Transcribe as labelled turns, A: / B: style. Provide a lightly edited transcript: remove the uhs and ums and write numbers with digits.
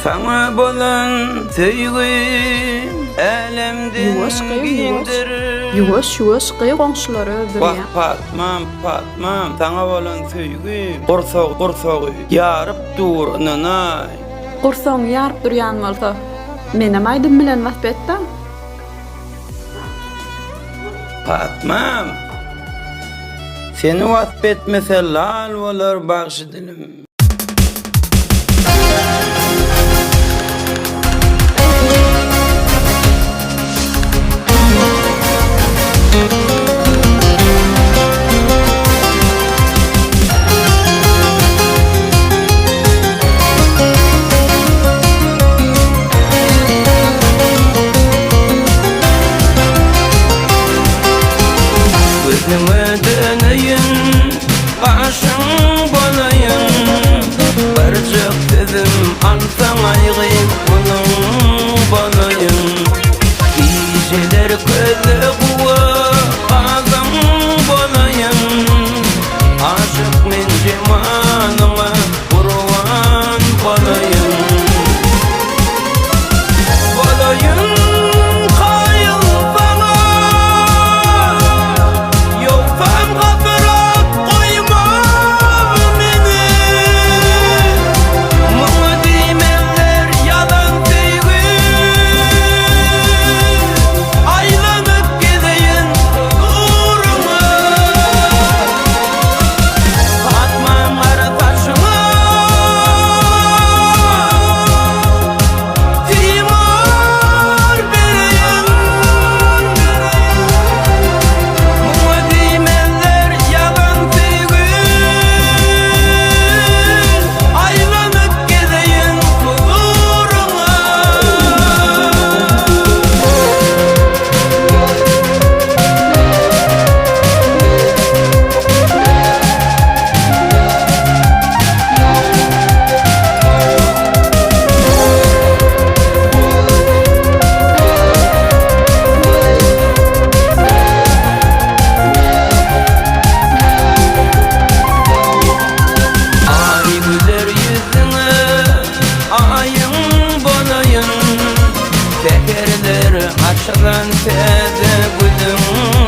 A: Sana bolan söýgüm älemden giyindirir.
B: Yuwaş goňşulary öldürýär.
A: Patmam, sana bolan söýgüm gursagy ýaryp durunany.
B: Gursagy ýaryp durýan bolsa, menem aýdym bilen wasbetdim.
A: Patmam, seni wasbetmese lal bolar bagşy dilim. Gözüme döneyim, başım bolayım. Barcak dedim, altan aygıyım, onun bolayım. Geceler köze kuva, ağzım bolayım. Aşık men cemanıma, kurban bolayım. Bolayım. Tekerler açılan teze gülüm.